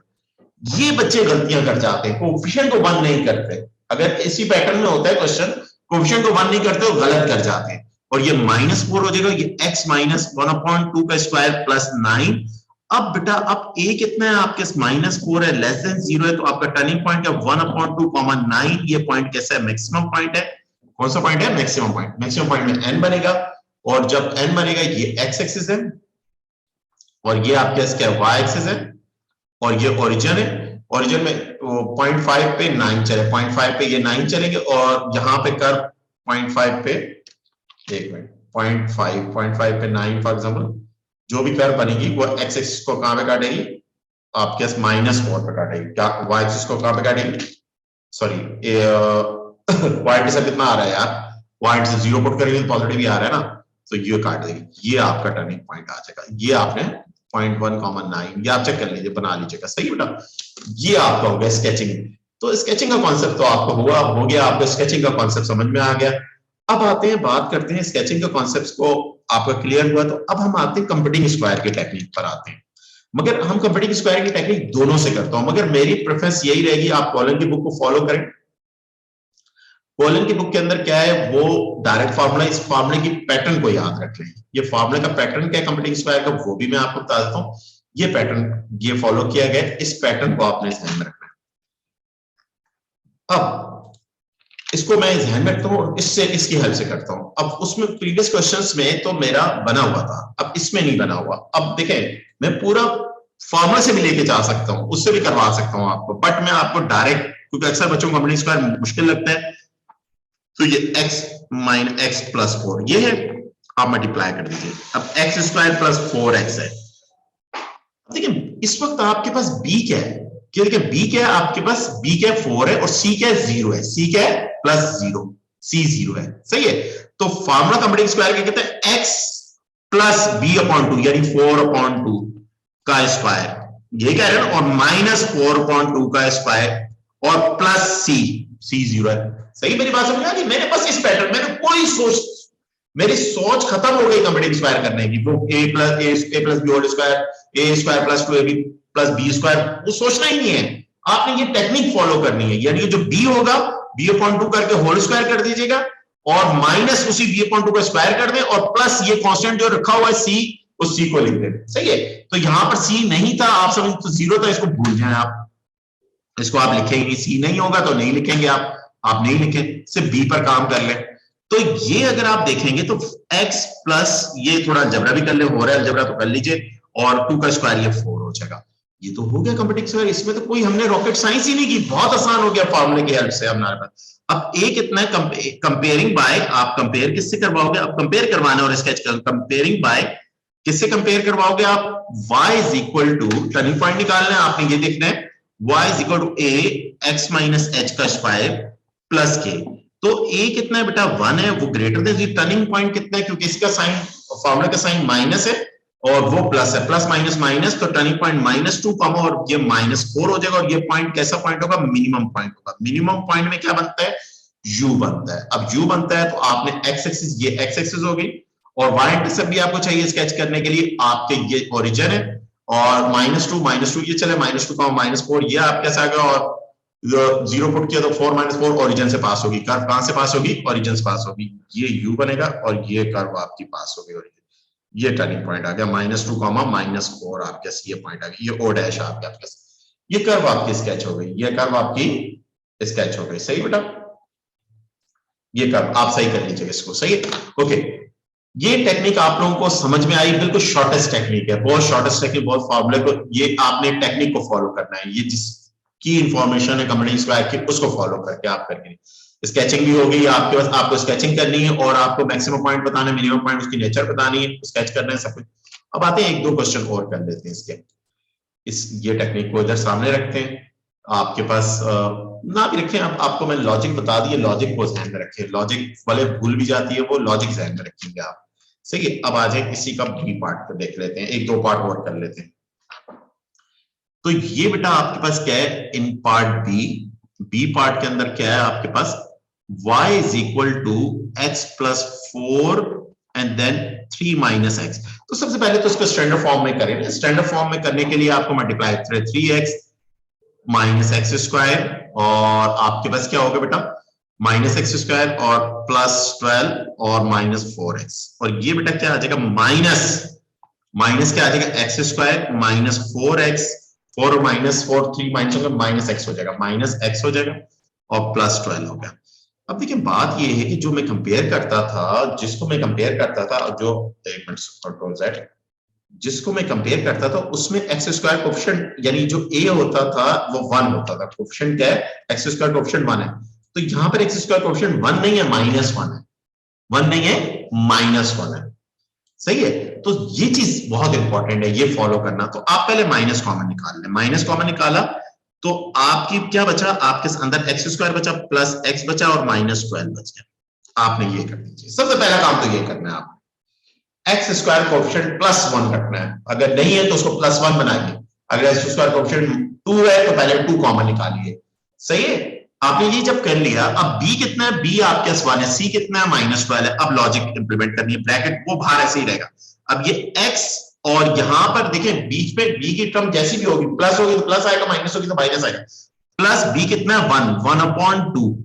Speaker 1: ये बच्चे गलतियां कर जाते हैं, कोएफिशिएंट को 1 नहीं करते, अगर इसी पैटर्न में होता है क्वेश्चन, कोएफिशिएंट को 1 नहीं करते वो गलत कर जाते हैं, और ये -4 हो जाएगा, ये x minus 1/2 का स्क्वायर प्लस 9। अब बेटा अब a कितना है आपके, -4 है, लेस देन 0 है, तो आपका टर्निंग पॉइंट है 1/2, 9, ये पॉइंट कैसा है, मैक्सिमम पॉइंट है, कौन सा पॉइंट है, मैक्सिमम पॉइंट, मैक्सिमम पॉइंट में n बनेगा, और जब n बनेगा ये x एक्सिस है, और ये आपके क्या y एक्सिस है, और ये ओरिजिन है, ओरिजिन में 0.5 पे 9 चले, 0.5 पे ये 9 चलेंगे, और यहाँ पे कर्व 0.5 पे, एक मिनट, 0.5 पे 9 फॉर एग्जाम्पल, जो भी कर्व बनेगी वो x एक्सिस को कहां पे काटेगी, आपके -4 पे काटेगी, क्या y एक्सिस को कहां पे काटेगी, सॉरी y एक्सिस कितना आ रहा है यार, y एक्सिस 0 पुट करेंगे तो पॉजिटिव ही आ रहा है ना, तो ये काट देगी, ये आपका टर्निंग पॉइंट आ जाएगा, ये आपने 0.1,9, ये आप चेक कर लीजिए, बना लीजिएगा, सही बेटा। ये आपका हो गया स्केचिंग, तो स्केचिंग का कॉन्सेप्ट तो आपको हुआ हो गया, आपको स्केचिंग का कॉन्सेप्ट समझ में आ गया। अब आते हैं, बात करते हैं स्केचिंग के कॉन्सेप्ट्स को आपका क्लियर हुआ, तो अब हम आते हैं कंप्यूटिंग स्क्वायर की टेक्निक पर आते हैं। मगर हम कंप्यूटिंग स्क्वायर की टेक्निक दोनों से करता हूं, मगर मेरी प्रेफरेंस यही रहेगी आप कॉलन की बुक को फॉलो करें। कॉलन की बुक के अंदर क्या है, वो डायरेक्ट फार्मूला, इस फार्मूले की पैटर्न को याद रख लें। ये फार्मूले का पैटर्न क्या है कंप्यूटिंग स्क्वायर का, वो भी मैं आपको बता देता हूं। ये पैटर्न ये फॉलो किया गया, इस पैटर्न को आपने ध्यान में रखना है। अब इसको मैं ध्यान में रखता हूँ, इससे इसकी हेल्प से करता हूँ। अब उसमें प्रीवियस क्वेश्चंस में तो मेरा बना हुआ था, अब इसमें नहीं बना हुआ। अब देखें, मैं पूरा फार्मूला से भी लेके जा सकता हूँ, उससे भी करवा सकता हूँ आपको, बट मैं आपको डायरेक्ट, क्योंकि अक्सर बच्चों को कंप्यूटिंग स्क्वायर मुश्किल लगता है, तो ये x माइनस एक्स प्लस 4 ये है, आप मल्टीप्लाई कर दीजिए। अब एक्स स्क्वायर प्लस 4x है। देखिए इस वक्त आपके पास b क्या है, कि देखिए b क्या है आपके पास, b क्या है 4 है, और c क्या है 0 है, c क्या है प्लस 0, c 0 है, सही है। तो फार्मूला कंप्यूटिंग स्क्वायर क्या कहते हैं, x प्लस b अपॉन 2 यानी 4 अपॉन 2 का स्क्वायर, ये कह रहे हैं, और माइनस 4 अपॉन 2 का स्क्वायर और प्लस c 0 है। सही, मेरी बात समझ आ रही? मैंने बस इस पैटर्न, मैंने कोई सोच, मेरी सोच खत्म हो गई कंप्यूटिंग स्क्वायर करने की, वो a plus B whole square, A square plus 2ab plus B square, वो सोचना ही नहीं है। आपने ये टेक्निक फॉलो करनी है, यानी कि जो b होगा b अपॉन 2 करके होल स्क्वायर कर दीजिएगा, और माइनस उसी b अपॉन 2 का स्क्वायर कर दें, और प्लस ये कांस्टेंट जो रखा हुआ है c, उस c को लिख दें। सही है, तो यहां पर c नहीं था, आप समझ, तो 0 था, इसको भूल जाए आप, इसको आप लिखेंगे, c नहीं होगा तो नहीं लिखेंगे आप नहीं लिखें, सिर्फ b पर काम कर लें। तो ये अगर आप देखेंगे तो x प्लस, ये थोड़ा अलजेब्रा भी कर ले, हो रहा है अलजेब्रा तो कर लीजिए, और 2 का स्क्वायर ये 4 हो जाएगा। ये तो हो गया कंप्यूटिंग स्क्वायर, इसमें तो कोई हमने रॉकेट साइंस ही नहीं की, बहुत आसान हो गया फार्मूले की हेल्प से हमारे पास। अब ए कितना है, कंपेयरिंग बाय, आप कंपेयर किससे करवाओगे, अब कंपेयर करवाना और स्केच कर, कंपेयरिंग बाय किससे कंपेयर करवाओगे आप, y is equal to, turning point निकालना है आपने, ये देखना है y is equal to a x minus h का स्क्वायर प्लस k। तो a कितना है बेटा 1 है, वो ग्रेटर देन, टर्निंग पॉइंट कितना है, क्योंकि इसका साइन, फार्मूला का साइन माइनस है और वो प्लस है, प्लस माइनस माइनस, तो टर्निंग पॉइंट -2 और ये -4 हो जाएगा, और ये पॉइंट कैसा पॉइंट होगा, मिनिमम पॉइंट होगा। मिनिमम पॉइंट में क्या बनता है, u बनता है। अब u बनता है तो आपने x एक्सिस, ये x एक्सिस हो गई, और y इंटरसेप्ट भी आपको चाहिए स्केच करने के लिए, आपके ये ओरिजिन है, और -2 ये चले, -2 -4 ये आपके कैसा आ गया, और 0 पुट किया तो 4 -4 ओरिजिन से पास होगी, कर्व कहां से पास होगी, ओरिजिन से पास होगी, ये u बनेगा, और ये कर्व आपकी पास होगी ओरिजिन। ये टर्निंग पॉइंट आ गया, -2 -4 आपके ये पॉइंट आ गया, ये o डैश आपके पास, ये कर्व आपकी स्केच हो गई, ये कर्व आपकी स्केच हो गई। सही बेटा, ये कर्व आप सही कर लीजिएगा इसको, सही है, ओके। ये टेक्निक आप लोगों को समझ में आई, बिल्कुल शॉर्टेस्ट टेक्निक है, बहुत शॉर्टेस्ट टेक्निक, बहुत फॉर्मूले को, ये आपने टेक्निक को फॉलो करना है, ये जिसकी इंफॉर्मेशन है कंप्यूटिंग स्क्वायर की, उसको फॉलो करके आप करके, स्केचिंग भी होगी आपके पास, आपको स्केचिंग करनी है, और आपको मैक्सिमम पॉइंट बताना है, मिनिमम पॉइंट, उसकी नेचर बतानी है, स्केच करना है, सब कुछ। अब आते हैं 1-2 क्वेश्चन और कर लेते हैं इसके, ये टेक्निक को इधर सामने रखते हैं, आपके पास ना भी रखें, आपको मैं लॉजिक बता दिए, लॉजिक को ध्यान में रखें, लॉजिक वाले भूल भी जाती है, वो लॉजिक ध्यान में रखेंगे आप। सही है, अब आ जाए इसी का बी पार्ट को देख लेते हैं, 1-2 पार्ट और कर लेते हैं। तो ये बेटा आपके पास क्या है, इन पार्ट बी पार्ट के अंदर क्या है आपके पास, y is equal to x plus 4 and then 3 minus x। तो सबसे पहले तो इसको स्टैंडर्ड फॉर्म में करें, स्टैंडर्ड फॉर्म में करने के लिए आपको multiply 3x minus x square, और आपके पास क्या होगा बेटा, माइनस एक्स स्क्वायर और प्लस 12 और -4x, और ये बेटा क्या आ जाएगा, माइनस क्या आ जाएगा, एक्स स्क्वायर माइनस 4x, 4 और -4 3 माइनस होगा, माइनस एक्स हो जाएगा, माइनस एक्स हो जाएगा, और प्लस 12 हो गया। अब देखिए बात ये है कि जो मैं कंपेयर करता था, जिसको मैं कंपेयर करता था, जो एक मिनट कंट्रोल Z, जिसको मैं कंपेयर करता था, उसमें एक्स स्क्वायर कोएफिशिएंट, यानी जो a होता था वो 1 होता था, कोएफिशिएंट क्या है, एक्स स्क्वायर कोएफिशिएंट 1 है, तो यहां पर एक्स स्क्वायर कोएफिशिएंट 1 नहीं है, -1 है, 1 नहीं है, -1 है। सही है, तो ये चीज बहुत इंपॉर्टेंट है, ये फॉलो करना। तो आप पहले माइनस कॉमन निकाल लें, माइनस कॉमन निकाला तो आपकी क्या बचा, आपके अंदर एक्स स्क्वायर बचा, प्लस एक्स बचा, और -12 बच गया। आपने ये कर दीजिए, सबसे पहला काम तो ये करना है, आप एक्स स्क्वायर कोएफिशिएंट +1 रखना है, अगर नहीं है तो उसको +1 बनाइए, अगर एक्स स्क्वायर कोएफिशिएंट 2 है तो पहले 2 कॉमन निकालिए। सही है, आपने ये जब कर लिया, अब b कितना है, b आपके पास 1 है, c कितना है -12 है। अब लॉजिक इंप्लीमेंट करनी है, ब्रैकेट वो बाहर ऐसे ही रहेगा। अब ये x और यहां पर देखें बीच में b की टर्म जैसी भी होगी, प्लस होगी तो प्लस आएगा, माइनस होगी तो माइनस आएगा। प्लस b कितना है 1/2,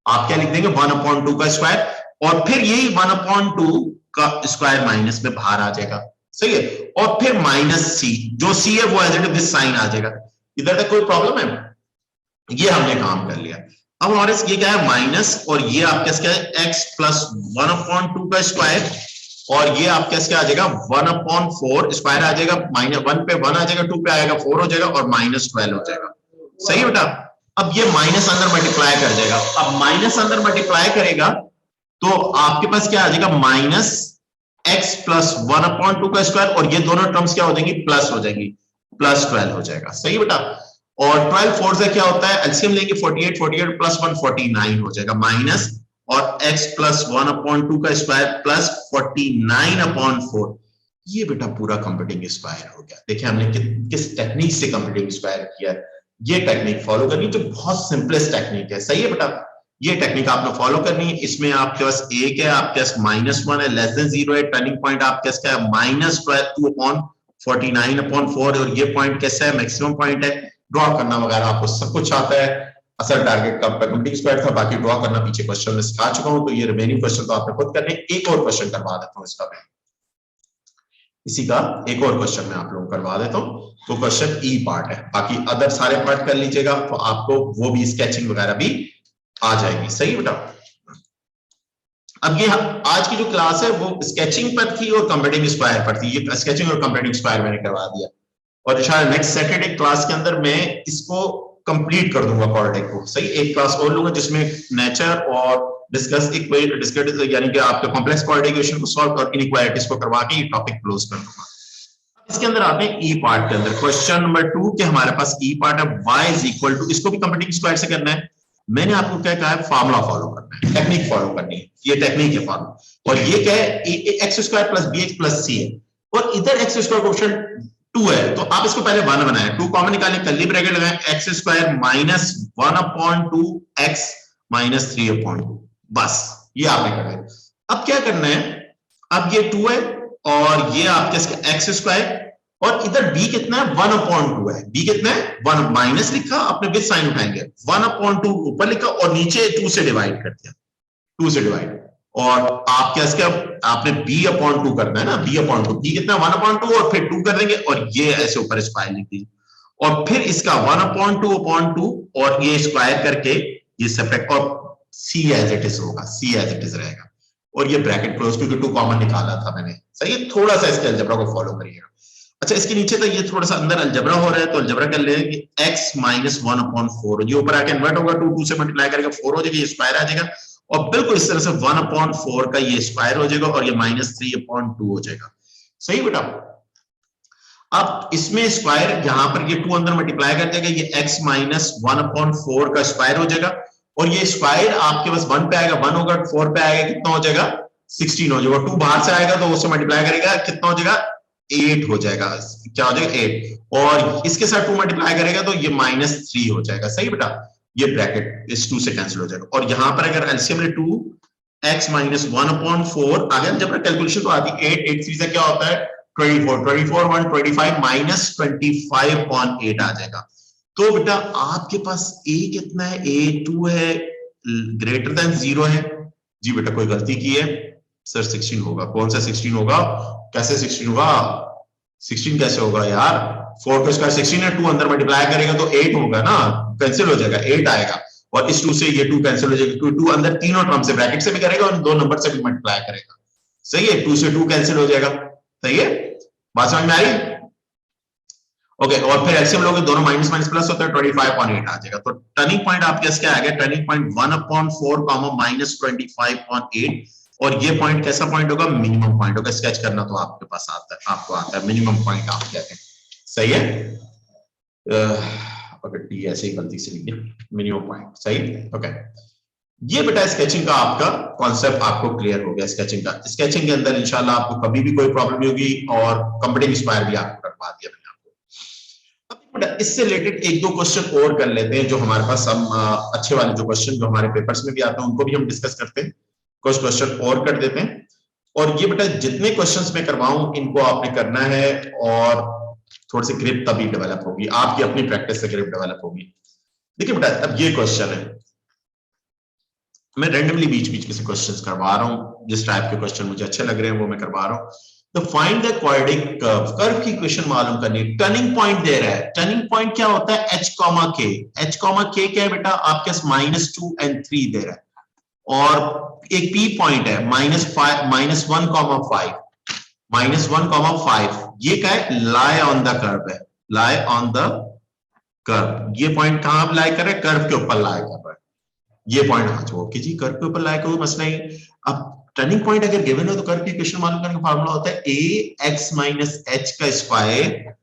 Speaker 1: आप क्या लिख देंगे 1/2 का स्क्वायर, और फिर यही 1/2 का स्क्वायर माइनस में बाहर आ जाएगा, सही है। और फिर -c, जो c है वो एज इट इज साइन आ जाएगा। इधर तक कोई प्रॉब्लम है? ये हमने काम कर लिया। अब हमारे ये क्या है माइनस, और ये आपके क्या है x प्लस 1/2 का स्क्वायर, और ये आपके क्या आ जाएगा 1/4 स्क्वायर आ जाएगा, -1 पे 1 आ जाएगा, 2 पे आएगा 4 हो जाएगा, और -12 हो जाएगा, सही है बेटा। अब ये माइनस अंदर मल्टीप्लाई कर जाएगा, अब माइनस अंदर मल्टीप्लाई करेगा तो आपके पास क्या आ जाएगा माइनस x प्लस 1/2 का स्क्वायर, और ये दोनों टर्म्स क्या हो जाएंगी प्लस हो जाएंगी, +12 हो जाएगा, सही बेटा। और 12 4 से क्या होता है, एलसीएम लेंगे 48 प्लस 1 49 हो जाएगा, माइनस और x प्लस 1/2 का स्क्वायर प्लस 49/4, ये बेटा पूरा कंप्यूटिंग स्क्वायर हो गया। देखिए हमने किस टेक्निक से कंप्यूटिंग स्क्वायर किया है, ये टेक्निक फॉलो करनी जो बहुत सिंपलेस्ट टेक्निक है, सही है बेटा। ये टेक्निक आपने फॉलो करनी है। इसमें आपके पास एक है, आपके पास -1 है, लेस देन 0 है, टर्निंग पॉइंट आपके पास क्या है -2/49/4, और ये पॉइंट कैसा है मैक्सिमम पॉइंट है। ड्रॉ करना वगैरह आपको सब कुछ आता है, असल टारगेट का कंप्यूटिंग स्क्वायर था, बाकी ड्रॉ करना पीछे क्वेश्चन में सिखा चुका हूं, तो ये रिमेनिंग क्वेश्चन तो आपने खुद करने। एक और क्वेश्चन करवा देता हूं इसका मैं, इसी का एक और क्वेश्चन मैं आप लोगों को करवा देता हूं। तो क्वेश्चन ई पार्ट है, बाकी अदर सारे पार्ट कर लीजिएगा, तो आपको वो भी स्केचिंग वगैरह भी आ जाएगी, सही बेटा। अब ये आज की जो क्लास है वो स्केचिंग पर थी और कंप्यूटिंग स्क्वायर पर थी। ये स्केचिंग और कंप्यूटिंग स्क्वायर मैंने करवा दिया, और शायद नेक्स्ट सैटरडे क्लास के अंदर मैं इसको कंप्लीट कर दूंगा क्वाड्रेटिक को, सही। एक क्लास और लूंगा जिसमें नेचर और डिस्कस यानी कि आपके कॉम्प्लेक्स क्वाड्रेटिक इक्वेशन को सॉल्व और इनइक्वालिटीज को करवा के ये टॉपिक क्लोज कर दूंगा। इसके अंदर आते हैं ई पार्ट के अंदर, क्वेश्चन नंबर 2 के हमारे पास ई पार्ट है y इज इक्वल टू, इसको भी कंप्यूटिंग स्क्वायर से करना है। मैंने आपको क्या कहा है फार्मूला फॉलो करना है, टेक्निक फॉलो करनी है, ये टेक्निक है फार्मूला। और ये क्या है x square plus b x plus c है, और इधर एक्स स्क्वायर कोएफिशिएंट 2 है, तो आप इसको पहले 1 बनाएं, 2 कॉमन निकालें, कर्ली ब्रैकेट लगाएं, x square minus 1/2 x minus 3/2, बस ये आपने करना है। अब क्या करना है, अब ये 2 है और ये आपके एक्स स्क्वायर, और इधर b कितना है 1/2 है, b कितना है 1 माइनस लिखा, आपने विद साइन उठाएंगे, 1/2 ऊपर लिखा और नीचे 2 से डिवाइड कर दिया, 2 से डिवाइड, और आप क्या इसका आपने b/2 करना है ना, b/2, b कितना 1/2 और फिर 2 कर देंगे, और ये ऐसे ऊपर स्क्वायर लिख दीजिए, और फिर इसका 1/2 और ये स्क्वायर करके ये सेपरेट, और c एज इट इज होगा, c एज इट इज रहेगा, और ये ब्रैकेट क्लोज क्योंकि 2 कॉमन निकाला था मैंने, सही है। थोड़ा सा इसके अलजेब्रा को फॉलो करिएगा। अच्छा, इसके नीचे तो ये थोड़ा सा अंदर अलजेब्रा हो रहा है, तो अलजेब्रा कर लेंगे कि x माइनस 1/4, ये ऊपर आके इन्वर्ट होगा, 2 से मल्टीप्लाई करेगा 4 हो जाएगा, ये स्क्वायर आ जाएगा, और बिल्कुल इस तरह से 1/4 का ये स्क्वायर हो जाएगा, और ये -3/2 हो जाएगा, सही बेटा। अब इसमें स्क्वायर यहां पर ये 2 अंदर मल्टीप्लाई कर देगा, ये x माइनस 1/4 का स्क्वायर हो जाएगा, और ये स्क्वायर आपके पास 1 पे आएगा 1 होगा, 4 पे आएगा कितना हो जाएगा 16 हो जाएगा, 2 बाहर से आएगा तो उससे मल्टीप्लाई करेगा कितना हो जाएगा 8 हो जाएगा, क्या हो जाएगा 8, और इसके साथ 2 मल्टीप्लाई करेगा तो ये -3 हो जाएगा, सही बेटा। ये ब्रैकेट इस 2 से कैंसिल हो जाएगा, और यहां पर अगर एलसीएम ले 2 x माइनस 1/4, अगर जब कैलकुलेशन तो आती 8 8 3 से क्या होता है 24 1 25 माइनस 25/8 आ जाएगा। तो बेटा आपके पास a कितना है, a 2 है, ग्रेटर देन 0 है। जी बेटा कोई गलती की है सर, 16 होगा। कौन सा 16 होगा, कैसे 16 होगा, 16 कैसे होगा यार, 4 का स्क्वायर 16 है, 2 अंदर मल्टीप्लाई करेगा तो 8 होगा ना, कैंसिल हो जाएगा, 8 आएगा, और इस 2 से ये 2 कैंसिल हो जाएगा, क्योंकि 2 अंदर तीनों टर्म से ब्रैकेट से भी करेगा और 2 नंबर से भी मल्टीप्लाई करेगा, सही है, 2 से 2 कैंसिल हो जाएगा, सही है, बात समझ में आ रही। ओके, और फिर एलसीएम लोगे दोनों माइनस माइनस प्लस होता है 25/8 आ जाएगा। तो टर्निंग पॉइंट आपके क्या आ गया, टर्निंग पॉइंट 1/4 माइनस 25/8, और ये पॉइंट कैसा पॉइंट होगा, मिनिमम पॉइंट होगा। स्केच करना तो आपके पास आता है, आपको आता है, मिनिमम पॉइंट आप कहते हैं, सही है। अगर टी ऐसे ही गलती से लिख दिया, मिनिमम पॉइंट, सही है। ओके, ये बेटा स्केचिंग का आपका कॉन्सेप्ट आपको क्लियर हो गया। स्केचिंग का, स्केचिंग के अंदर इंशाल्लाह आपको कभी भी कोई प्रॉब्लम नहीं होगी, और कंप्यूटिंग स्क्वायर भी आपको करवा दिया मैंने आपको। अब इससे रिलेटेड एक दो क्वेश्चन और कर लेते हैं जो हमारे पास हम अच्छे वाले जो क्वेश्चन जो हमारे पेपर्स में भी आते हैं उनको भी हम डिस्कस करते हैं, कुछ क्वेश्चन और कर देते हैं। और ये बेटा जितने क्वेश्चंस मैं करवाऊं इनको आपने करना है और थोड़ी सी ग्रिप तभी डेवलप होगी, आपकी अपनी प्रैक्टिस से ग्रिप डेवलप होगी। देखिए बेटा अब ये क्वेश्चन है, मैं रैंडमली बीच बीच में से क्वेश्चंस करवा रहा हूं, जिस टाइप के क्वेश्चन मुझे अच्छे लग रहे हैं वो मैं करवा रहा हूं। तो find the quadratic curve, curve की इक्वेशन मालूम करनी है। टर्निंग पॉइंट दे रहा है, टर्निंग पॉइंट क्या होता है h, k। h, k क्या है बेटा आपके -2 and 3 दे रहा है, और एक p पॉइंट है -1,5 ये क्या है, लाई ऑन द कर्व है, लाई ऑन द कर्व। ये पॉइंट कहां लाई कर रहा है, कर्व के ऊपर लाई कर रहा है ये पॉइंट। हाँ ओके जी, कर्व के ऊपर लाई कोई मसला नहीं। अब टर्निंग पॉइंट अगर गिवन हो तो कर्व की इक्वेशन मालूम करने का फार्मूला होता है ax - h का स्क्वायर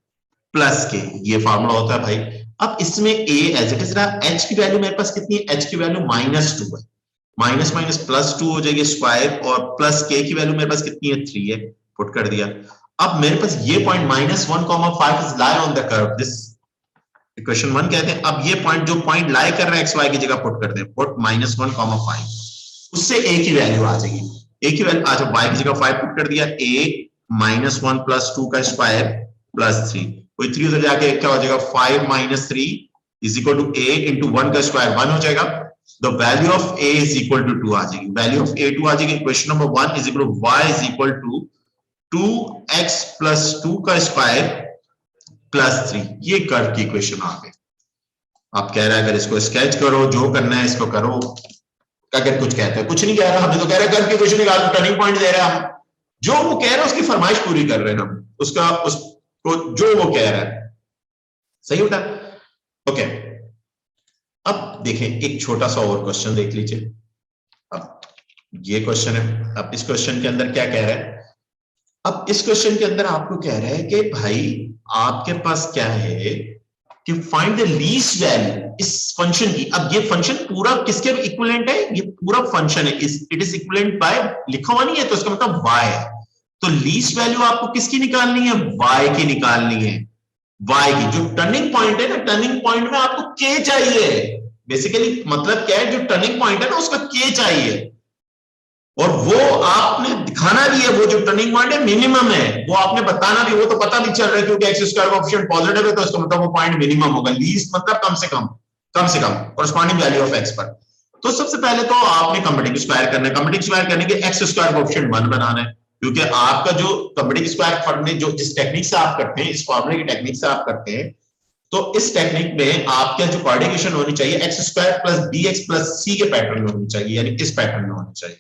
Speaker 1: प्लस k, ये फार्मूला होता है भाई। अब इसमें a एज इट इज रहा, h की वैल्यू मेरे पास कितनी है, h की वैल्यू -2 है, माइनस माइनस +2 हो जाएगी स्क्वायर, और प्लस k की वैल्यू मेरे पास कितनी है 3 है, पुट कर दिया। अब मेरे पास ये point -1,5 is lie on the curve, this equation 1 कहते हैं। अब ये पॉइंट जो पॉइंट लाई कर रहा है एक्स वाई की जगह पुट कर दें, पुट -1,5, उससे a की वैल्यू आ जाएगी, a की वैल्यू अच्छा y की जगह 5 पुट कर दिया, a -1 + 2 का स्क्वायर प्लस 3, कोई 3 उधर जाके क्या हो जाएगा, 5 - 3 = a × 1 का स्क्वायर 1 हो जाएगा। द वैल्यू ऑफ a = 2 आ जाएगी, वैल्यू ऑफ a 2 आ जाएगी। इक्वेशन नंबर 1 y = 2x + 2 का स्क्वायर प्लस 3, ये कर्व की इक्वेशन आ गई। आप कह रहे हैं अगर इसको स्केच करो, जो करना है इसको करो, अगर कुछ कहते हैं, कुछ नहीं कह रहा, हमें तो कह रहे हैं कर्व की इक्वेशन निकालो, टर्निंग पॉइंट दे रहे हैं हम, जो वो कह रहे हैं उसकी फरमाइश पूरी कर रहे हैं हम, उसका उसको जो वो कह रहा है, सही होता है। ओके अब देखें एक छोटा सा और क्वेश्चन देख लीजिए। अब ये क्वेश्चन है, अब इस क्वेश्चन के अंदर क्या कह रहा है, अब इस क्वेश्चन के अंदर आपको कह रहा है कि भाई आपके पास क्या है कि फाइंड द लीस्ट वैल्यू इस फंक्शन की। अब ये फंक्शन पूरा किसके इक्विवेलेंट है, ये पूरा फंक्शन है, इट इज इक्विवेलेंट बाय, लिखा हुआ नहीं है तो इसका मतलब y है। तो लीस्ट वैल्यू आपको किसकी निकालनी है, y की निकालनी है, y की। जो टर्निंग पॉइंट है ना, टर्निंग पॉइंट में आपको k चाहिए, बेसिकली मतलब क्या है, जो टर्निंग पॉइंट है ना उसका k चाहिए, और वो आपने दिखाना भी है, वो जो टर्निंग पॉइंट है मिनिमम है, वो आपने बताना भी, वो तो पता भी चल रहा है क्योंकि एक्स स्क्वायर कोएफिशिएंट पॉजिटिव है तो इसका मतलब वो पॉइंट मिनिमम होगा, लीस्ट मतलब कम से कम कॉरेस्पॉन्डिंग वैल्यू ऑफ एक्स पर। तो सबसे पहले तो आपने कंप्लीटिंग स्क्वायर करना है, कंप्लीटिंग स्क्वायर करने के एक्स स्क्वायर कोएफिशिएंट 1 बनाना है, क्योंकि आपका जो कंप्लीटिंग स्क्वायर फॉर्मूले जो जिस टेक्निक से आप करते हैं, इस फॉर्मूले की टेक्निक से आप करते हैं, तो इस टेक्निक में आपके जो कोऑर्डिनेशन होनी चाहिए x square plus bx plus c के पैटर्न में होनी चाहिए, यानी इस पैटर्न में होनी चाहिए।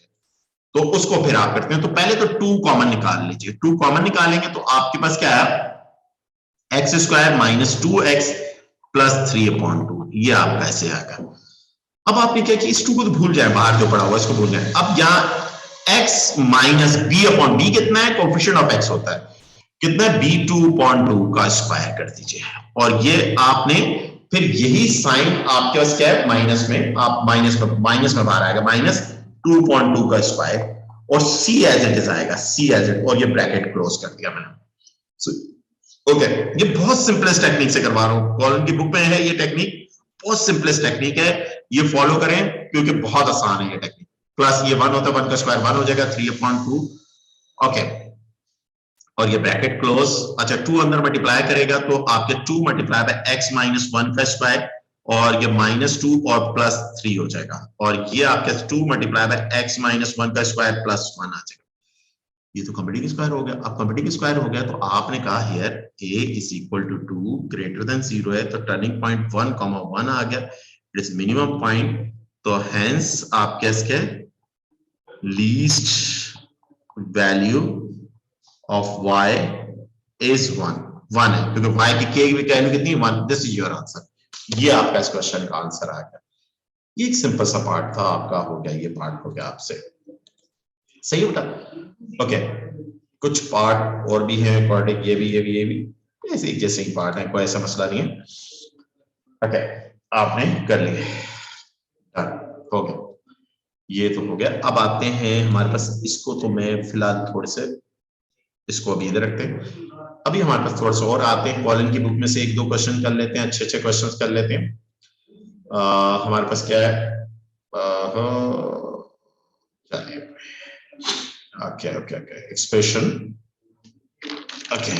Speaker 1: तो उसको फिर आप करते हैं, तो पहले तो 2 कॉमन निकाल लीजिए, 2 कॉमन निकालेंगे तो आपके पास क्या है, एक्स स्क्वायर -2x प्लस 3/2, ये आपका ऐसे आएगा। अब आपने क्या किया, इस 2 को तो भूल जाए, बाहर जो पड़ा हुआ इसको भूल जाए। अब यहां x माइनस b/b कितना है, कोएफिशिएंट ऑफ x होता है, कितना है b2/2 का स्क्वायर कर दीजिए, और ये आपने फिर यही साइन आपके पास क्या है, माइनस में, आप माइनस में बाहर आएगा, -2/2 का स्क्वायर, और c एज इट इज आएगा, c एज इट, और ये ब्रैकेट क्लोज कर दिया मैंने। ओके ये बहुत सिंपलेस्ट टेक्निक से करवा रहा हूं, कॉलम की बुक में है ये टेक्निक, बहुत सिंपलेस्ट टेक्निक है, ये फॉलो करें क्योंकि बहुत आसान है ये टेक्निक। प्लस ये 1 होता है, 1 का स्क्वायर 1 हो जाएगा, 3/2। ओके और ये ब्रैकेट क्लोज। अच्छा 2 अंदर मल्टीप्लाई करेगा तो आपके 2 मल्टीप्लाई बाय x - 1 का स्क्वायर, और ये -2 और +3 हो जाएगा, और ये आपके 2 मल्टीप्लाई बाय x - 1 का स्क्वायर +1 आ जाएगा। ये तो कंप्लीटिंग स्क्वायर हो गया। अब कंप्लीटिंग स्क्वायर हो गया तो आपने कहा हियर a = 2 ग्रेटर देन 0 है, तो टर्निंग पॉइंट 1, 1 आ गया, इट इज मिनिमम पॉइंट, तो हेंस आप कैसे least value of y is 1 है, क्योंकि y की k की वैल्यू कितनी है 1, दिस इज योर आंसर, ये आपका इस क्वेश्चन का आंसर आ गया। ये एक सिंपल सा पार्ट था आपका, हो गया ये पार्ट हो गया आपसे, सही बेटा। ओके कुछ पार्ट और भी हैं, क्वाड्रेटिक ये भी ऐसे ही जैसे ही पार्ट है, कोई ऐसा मसला नहीं है। ओके आपने कर लिए, हो गया, ये तो हो गया। अब आते हैं हमारे पास, इसको तो मैं फिलहाल थोड़े से इसको अभी इधर रखते हैं। अभी हमारे पास थोड़ा सा और आते हैं, कॉलन की बुक में से एक दो क्वेश्चन कर लेते हैं, अच्छे अच्छे क्वेश्चन कर लेते हैं। हमारे पास क्या है, okay okay okay expression. Okay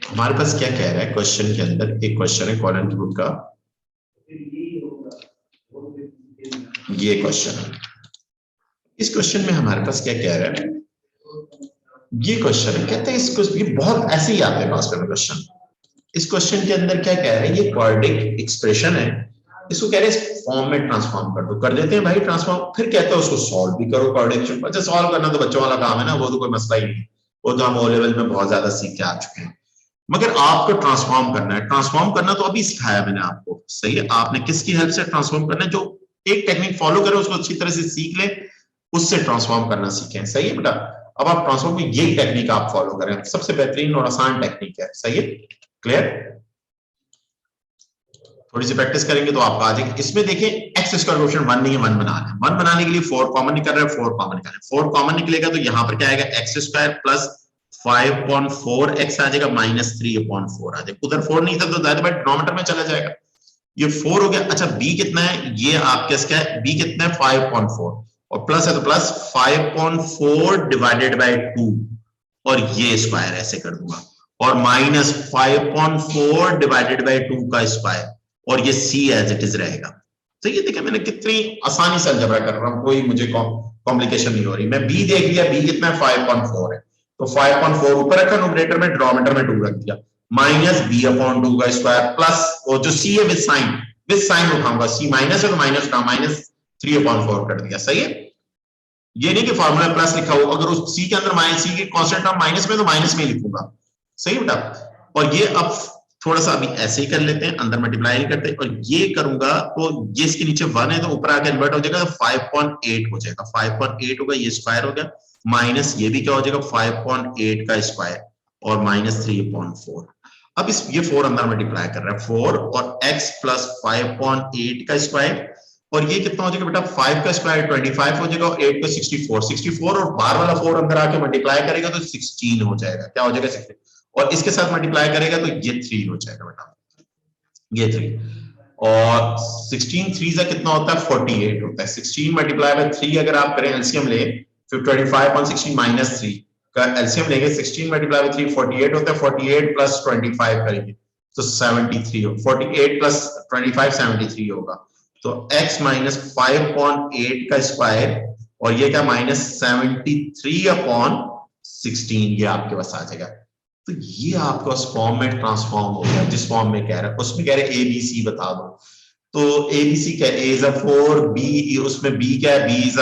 Speaker 1: हमारे पास क्या कह रहा है क्वेश्चन के अंदर, एक क्वेश्चन है कॉलन की बुक का, ये क्वेश्चन है। इस क्वेश्चन में हमारे पास क्या कह रहा है, ये क्वेश्चन है, कहते हैं इसको, ये बहुत ऐसे ही आते हैं पास में क्वेश्चन। इस क्वेश्चन के अंदर क्या कह रहे हैं, ये क्वाड्रेटिक एक्सप्रेशन है, इसको कह रहे हैं इस फॉर्म में ट्रांसफॉर्म कर दो। कर देते हैं भाई ट्रांसफॉर्म, फिर कहते हैं उसको सॉल्व भी करो क्वाड्रेटिक। अच्छा सॉल्व करना तो बच्चों वाला काम है ना, वो तो कोई मसला ही नहीं, वो तो हम ओ लेवल में बहुत ज्यादा सीख के आ चुके हैं। मगर आपको ट्रांसफॉर्म करना है, ट्रांसफॉर्म करना तो अभी सिखाया मैंने आपको, सही है। आपने किसकी हेल्प से ट्रांसफॉर्म करना है, जो एक टेक्निक फॉलो करे उसको अच्छी तरह से सीख ले, उससे ट्रांसफॉर्म करना सीखें, सही है बेटा। अब आप ट्रांसफॉर्म की यही टेक्निक आप फॉलो करें, सबसे बेहतरीन और आसान टेक्निक है, सही है, क्लियर। थोड़ी सी प्रैक्टिस करेंगे तो आपका आ जाएगा। इसमें देखिए एक्स स्क्वायर कोएफिशिएंट 1 नहीं है, 1 बनाना है। 1 बनाने के लिए 4 कॉमन निकल रहा है, 4 कॉमन निकालें। 4 कॉमन निकलेगा तो यहां पर क्या आएगा, एक्स स्क्वायर प्लस 5.4x आ जाएगा माइनस 3/4 आ जाएगा। उधर 4 नहीं था तो दायरे बाय डिनोमिनेटर में चला जाएगा, ये 4 हो गया। अच्छा b कितना है, ये आपके क्या है, b कितना है 5.4 और प्लस है तो प्लस 5.4 डिवाइडेड बाय 2 और ये स्क्वायर ऐसे कर दूंगा, और माइनस 5.4 डिवाइडेड बाय 2 का स्क्वायर, और ये c एज इट इज रहेगा। तो ये देखिए मैंने कितनी आसानी से अलजेब्रा कर रहा हूं, कोई मुझे कॉम्प्लिकेशन नहीं हो रही। मैं b देख लिया, b कितना है 5.4 है, तो 5.4 ऊपर रखा न्यूमरेटर में, डिनोमिनेटर में 2 रख दिया, माइनस b/2 का स्क्वायर प्लस वो जो c है विद साइन उठाऊंगा, c माइनस है तो माइनस का माइनस 3/4 कर दिया, सही है। ये नहीं कि फार्मूला प्लस लिखा हो, अगर उस c के अंदर माइनस, c की कांस्टेंट टर्म माइनस में तो माइनस में लिखूंगा, सही बेटा। और ये अब थोड़ा सा अभी ऐसे ही कर लेते हैं, अंदर मल्टीप्लाई नहीं करते, और ये करूंगा तो ये इसके नीचे 1 है तो ऊपर आके इन्वर्ट हो जाएगा, 5.8 हो जाएगा, 5.8 होगा, ये स्क्वायर हो गया, माइनस ये भी क्या हो जाएगा 5.8 का स्क्वायर और माइनस 3/4। अब इस ये 4 अंदर मल्टीप्लाई कर रहा है, 4 और x प्लस 5.8 का स्क्वायर, और ये कितना हो जाएगा बेटा, 5 का स्क्वायर 25 हो जाएगा, और 8 का 64 और बाहर वाला 4 अंदर आके मल्टीप्लाई करेगा तो 16 हो जाएगा, क्या हो जाएगा 16, और इसके साथ मल्टीप्लाई करेगा तो ये 3 हो जाएगा बेटा, ये 3, और 16 3 से कितना होता है 48 होता है। 16 मल्टीप्लाई बाय 3 अगर आप करें, एलसीएम ले, फिर 25/16 माइनस 3 का एलसीएम लेंगे, 16 मल्टीप्लाई बाय 3 48 होता है, 48 प्लस 25 करेंगे तो 73 हो, 48 प्लस 25 73 होगा, तो x माइनस 5.8 का स्क्वायर और ये क्या माइनस 73/16, ये आपके पास आ जाएगा। तो ये आपका उस फॉर्म में ट्रांसफॉर्म हो गया जिस फॉर्म में कह रहा है, उसमें कह रहे ए बी सी बता दो, तो ए बी सी क्या, ए इज 4, बी उसमें बी क्या है, B is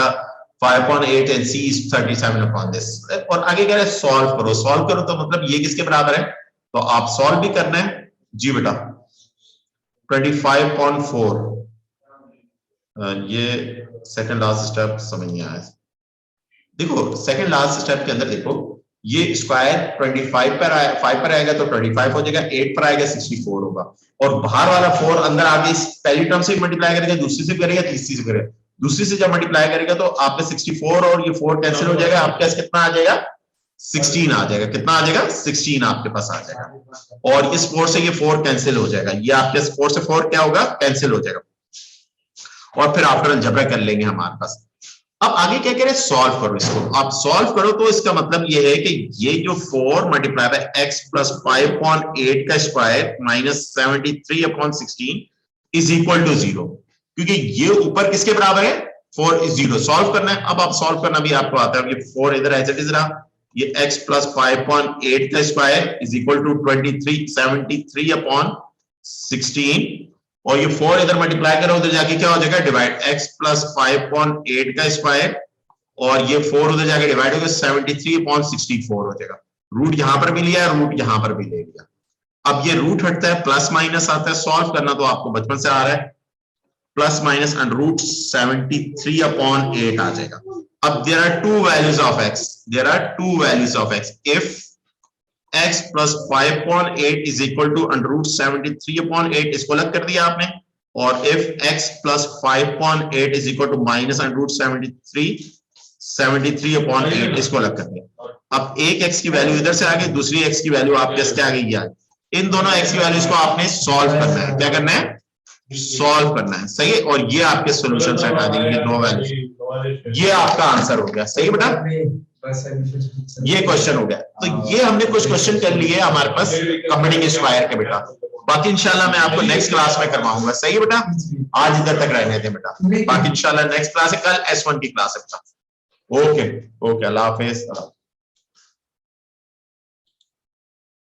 Speaker 1: 5.8 and C is 37 upon this, और आगे कह रहे हैं सॉल्व करो। सॉल्व करो तो मतलब ये किसके बराबर है, तो आप सॉल्व भी करना है जी बेटा, 25.4, ये सेकंड लास्ट स्टेप समझ नहीं आया। देखो सेकंड लास्ट स्टेप के अंदर देखो, ये स्क्वायर 25 पर 5 पर आएगा तो 25 हो जाएगा, 8 पर आएगा 64 होगा, और बाहर वाला 4 अंदर आगे इस पहली टर्म से मल्टीप्लाई करेगा, दूसरी से करेगा, तीसरी से करेगा, दूसरी से जब मल्टीप्लाई करेगा तो आपका 64 और ये 4 कैंसिल हो जाएगा, आपके पास कितना आ जाएगा 16 आ जाएगा, कितना आ जाएगा 16 आपके पास आ जाएगा, और इस 4 से ये 4 कैंसिल हो जाएगा, ये आपके 4 से 4 क्या होगा कैंसिल हो जाएगा, और फिर आफ्टर अलजेब्रा कर लेंगे हमारे पास। अब आगे क्या कह रहे हैं, सॉल्व करो इसको। आप सॉल्व करो तो इसका मतलब ये है कि ये जो 4 मल्टीप्लाई बाय x प्लस 5.8 का square minus 73/16 is equal to 0, क्योंकि ये ऊपर किसके बराबर है 4 इज 0। सॉल्व करना है, अब आप सॉल्व करना भी आपको आता है, ये 4 इधर एज इट इज रहा, ये x प्लस 5.8 का स्क्वायर इज इक्वल टू 73/16, और ये 4 इधर मल्टीप्लाई करो उधर जाके क्या हो जाएगा डिवाइड, x प्लस 5.8 का स्क्वायर और ये 4 उधर जाके डिवाइड होगा 73/64 हो जाएगा। रूट यहां पर भी लिया, रूट यहां पर भी ले लिया। अब ये रूट हटता है, प्लस माइनस आता है, सॉल्व करना तो आपको बचपन से आ रहा है, प्लस माइनस अंडर रूट 73/8 आ जाएगा। अब there are two values of x, there are two values of x, if x plus 5.8 is equal to under root 73/8, इसको अलग कर दिया आपने, और if x plus 5.8 is equal to minus under root 73, 73/8 इसको अलग कर दिया। अब एक x की वैल्यू इधर से आ गई, दूसरी x की वैल्यू आपके क्या आ गई, ये आ गई। इन दोनों x की वैल्यूज को आपने सॉल्व करना है। क्या करना है? सॉल्व करना है। सही है। और ये आपके सॉल्यूशन से हटा देंगे दो वैल्यू। ये आपका आंसर हो गया। सही बेटा, ये क्वेश्चन हो गया। तो ये हमने कुछ क्वेश्चन कर लिए हमारे पास कंप्यूटिंग स्क्वायर के बेटा। बाकी इंशाल्लाह मैं आपको नेक्स्ट क्लास में करवाऊंगा। सही है बेटा, आज इधर तक रहने दें बेटा। बाकी इंशाल्लाह नेक्स्ट क्लास है, कल S1 की क्लास है बेटा। ओके ओके, अल्लाह हाफिज।